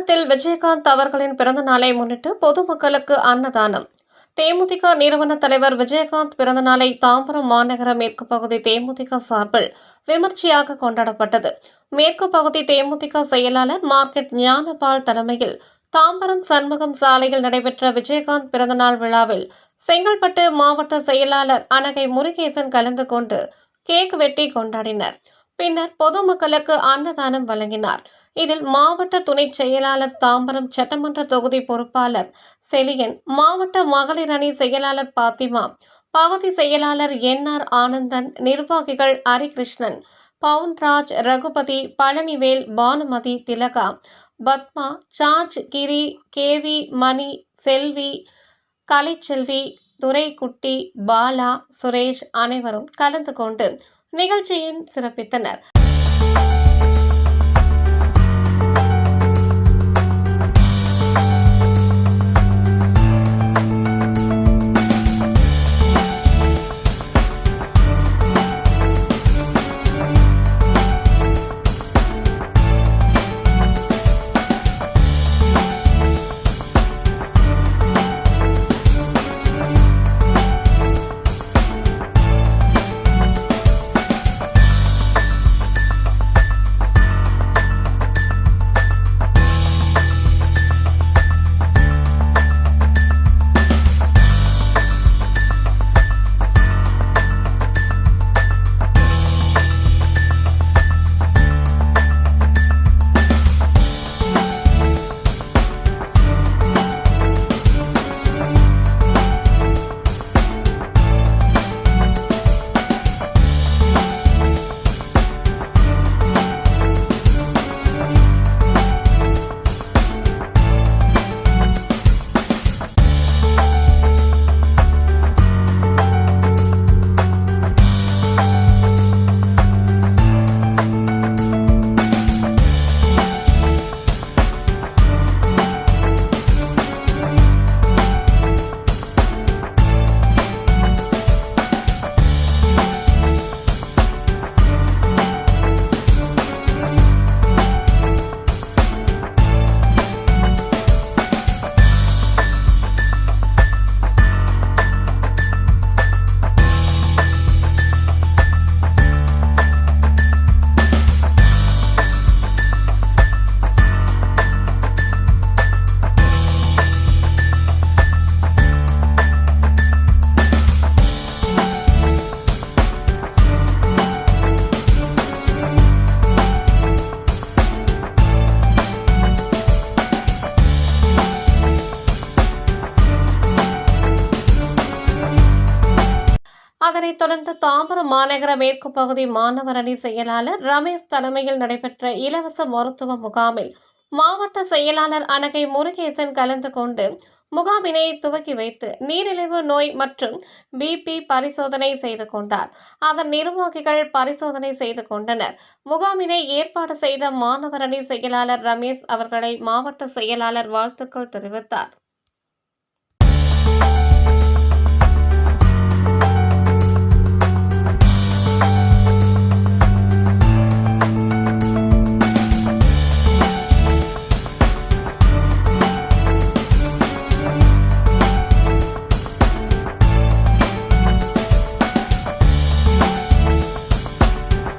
தாம்பரத்தில் விஜயகாந்த் அவர்களின் பிறந்த நாளை முன்னிட்டு பொதுமக்களுக்கு அன்னதானம். தேமுதிக நிறுவன தலைவர் விஜயகாந்த் பிறந்த நாளை தாம்பரம் மாநகர மேற்கு பகுதி தேமுதிக சார்பில் விமர்சையாக கொண்டாடப்பட்டது. மேற்கு பகுதி தேமுதிக செயலாளர் மார்க்கெட் ஞானபால் தலைமையில் தாம்பரம் சண்முகம் சாலையில் நடைபெற்ற விஜயகாந்த் பிறந்தநாள் விழாவில் செங்கல்பட்டு மாவட்ட செயலாளர் அனகை முருகேசன் கலந்து கொண்டு கேக் வெட்டி கொண்டாடினர். பின்னர் பொதுமக்களுக்கு அன்னதானம் வழங்கினார். இதில் மாவட்ட துணை செயலாளர் தாம்பரம் சட்டமன்ற தொகுதி பொறுப்பாளர் செலியன், மாவட்ட மகளிர் அணி செயலாளர் பாத்திமா, பகுதி செயலாளர் என்.ஆர். ஆனந்தன், நிர்வாகிகள் ஹரிகிருஷ்ணன், பவுன்ராஜ், ரகுபதி, பழனிவேல், பானுமதி, திலகா, பத்மா, ஜார்ஜ், கிரி, கேவி, மணி, செல்வி, கலைச்செல்வி, துரைக்குட்டி, பாலா, சுரேஷ் அனைவரும் கலந்து கொண்டு நிகழ்ச்சியின் சிறப்பித்தனர். அதனைத் தொடர்ந்து தாம்பரம் மாநகர மேற்கு பகுதி மாணவர் அணி செயலாளர் ரமேஷ் தலைமையில் நடைபெற்ற இலவச மருத்துவ முகாமில் மாவட்ட செயலாளர் அனகை முருகேசன் கலந்து கொண்டு முகாமினை துவக்கி வைத்து நீரிழிவு நோய் மற்றும் பிபி பரிசோதனை செய்து கொண்டார். அதன் நிர்வாகிகள் பரிசோதனை செய்து கொண்டனர். முகாமினை ஏற்பாடு செய்த மாணவர் அணி செயலாளர் ரமேஷ் அவர்களை மாவட்ட செயலாளர் வாழ்த்துக்கள் தெரிவித்தார்.